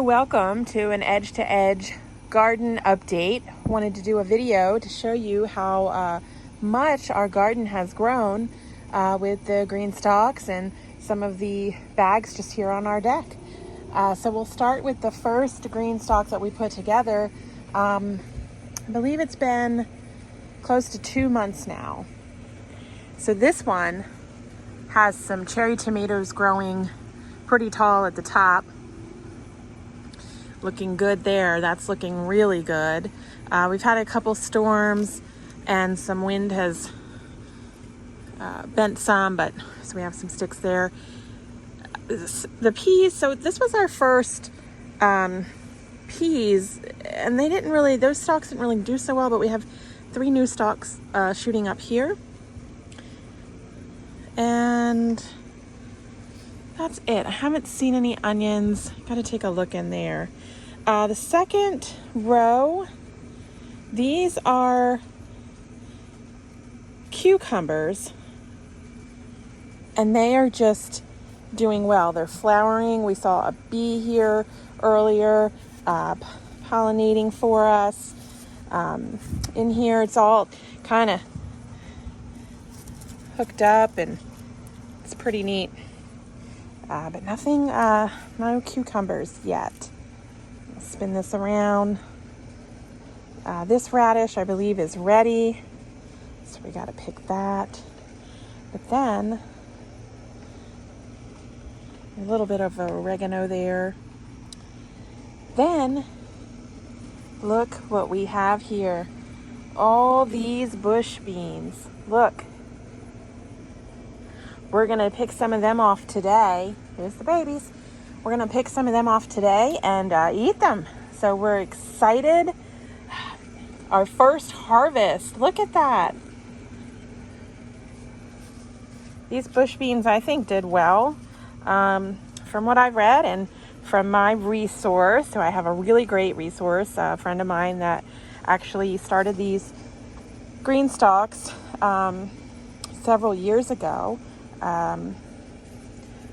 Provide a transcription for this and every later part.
welcome to an edge to edge garden update. Wanted to do a video to show you how much our garden has grown with the GreenStalks and some of the bags just here on our deck. So we'll start with the first GreenStalk that we put together. I believe it's been close to 2 months now. So this one has some cherry tomatoes growing pretty tall at the top. Looking good there. That's looking really good. We've had a couple storms and some wind has bent some, but so we have some sticks there. The peas, so this was our first peas, and they didn't really, those stalks didn't really do so well, but we have 3 new stalks shooting up here. And that's it. I haven't seen any onions. Got to take a look in there. The second row, these are cucumbers, and they are just doing well. They're flowering. We saw a bee here earlier pollinating for us. In here, it's all kind of hooked up, and it's pretty neat. But nothing, no cucumbers yet. I'll spin this around. This radish, I believe, is ready. So we got to pick that. But then, a little bit of oregano there. Then, look what we have here. All these bush beans. Look. We're going to pick some of them off today. Here's the babies. We're going to pick some of them off today and eat them. So we're excited. Our first harvest. Look at that. These bush beans, I think, did well. From what I've read and from my resource, so I have a really great resource, a friend of mine that actually started these GreenStalks several years ago.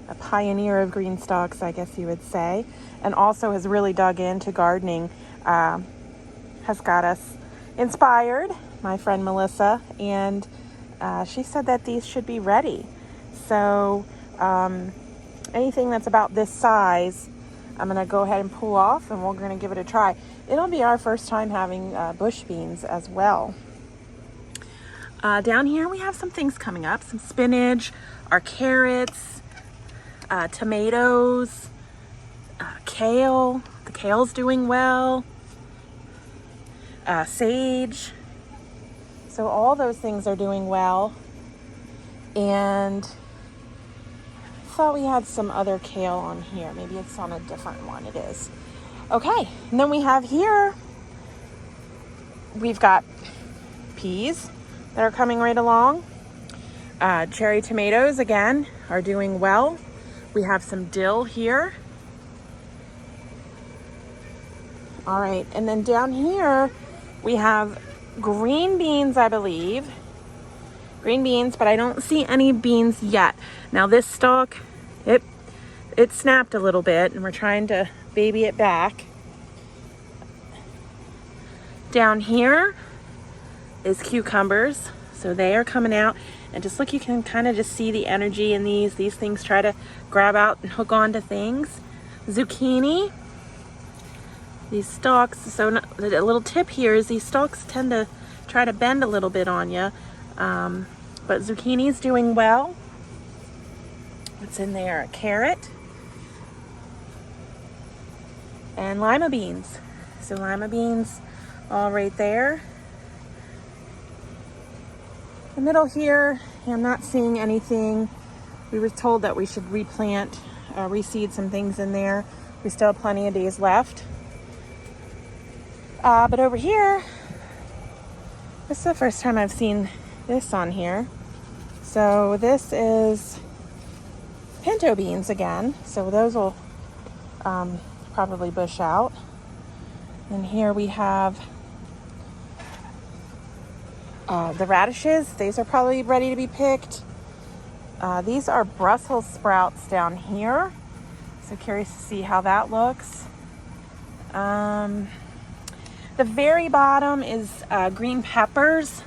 A pioneer of GreenStalks, I guess you would say, and also has really dug into gardening, has got us inspired, my friend Melissa, and she said that these should be ready. So anything that's about this size, I'm going to go ahead and pull off, and we're going to give it a try. It'll be our first time having bush beans as well. Down here we have some things coming up, some spinach, our carrots, tomatoes, kale. The kale's doing well. Sage. So all those things are doing well. And I thought we had some other kale on here. Maybe it's on a different one. It is. Okay, and then we have here, we've got peas that are coming right along. Cherry tomatoes, again, are doing well. We have some dill here. All right, and then down here, we have green beans, I believe. Green beans, but I don't see any beans yet. Now this stalk, it snapped a little bit, and we're trying to baby it back. Down here is cucumbers. So they are coming out, and just look, you can kind of just see the energy in these. These things try to grab out and hook onto things. Zucchini. These stalks, so the little tip here is these stalks tend to try to bend a little bit on you. But zucchini's doing well. What's in there? A carrot. And lima beans. So lima beans all right there. The middle here, I'm not seeing anything. We were told that we should replant, reseed some things in there. We still have plenty of days left. But over here, this is the first time I've seen this on here. So this is pinto beans again. So those will probably bush out. And here we have the radishes. These are probably ready to be picked. These are Brussels sprouts down here. So curious to see how that looks. The very bottom is green peppers,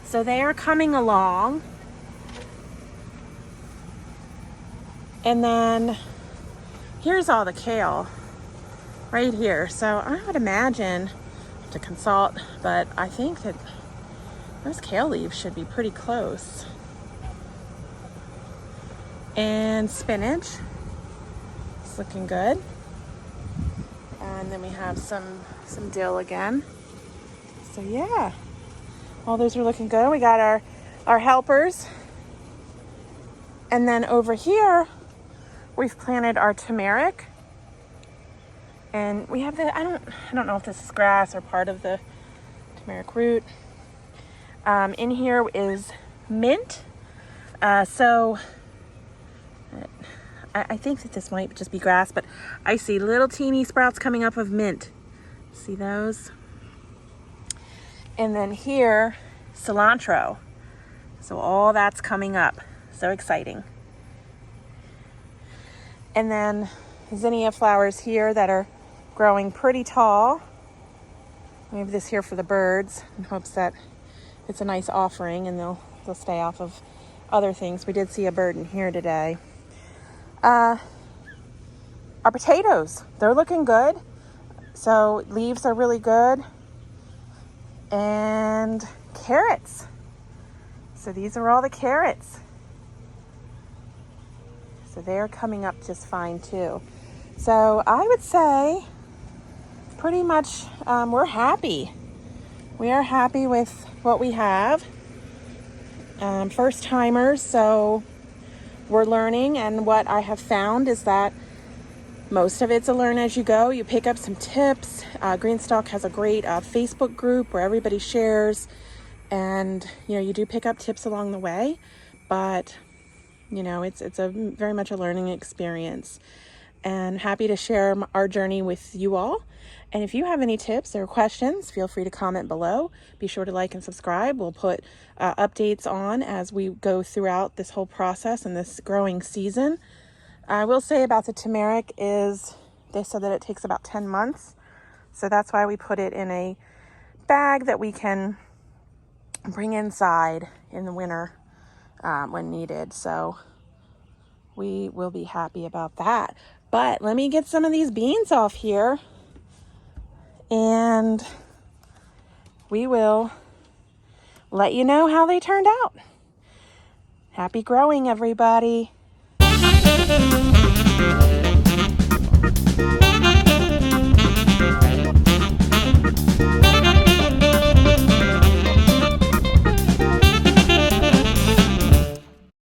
so they are coming along. And then here's all the kale right here. So I would imagine, to consult, but I think that those kale leaves should be pretty close. And spinach, it's looking good. And then we have some dill again. So yeah, all those are looking good. We got our helpers. And then over here, we've planted our turmeric. And we have I don't know if this is grass or part of the turmeric root. In here is mint. So I think that this might just be grass, but I see little teeny sprouts coming up of mint. See those? And then here, cilantro. So all that's coming up. So exciting. And then zinnia flowers here that are growing pretty tall. We have this here for the birds in hopes that it's a nice offering and they'll stay off of other things. We did see a bird in here today. Our potatoes, they're looking good. So leaves are really good. And carrots. So these are all the carrots. So they're coming up just fine too. So I would say pretty much we're happy. We are happy with what we have. First timers, so we're learning, and what I have found is that most of it's a learn as you go. You pick up some tips. GreenStalk has a great Facebook group where everybody shares, and you do pick up tips along the way, but it's a very much a learning experience, and happy to share our journey with you all. And if you have any tips or questions, feel free to comment below. Be sure to like and subscribe. We'll put updates on as we go throughout this whole process and this growing season. I will say about the turmeric is they said that it takes about 10 months. So that's why we put it in a bag that we can bring inside in the winter when needed. So we will be happy about that. But let me get some of these beans off here, and we will let you know how they turned out. Happy growing, everybody.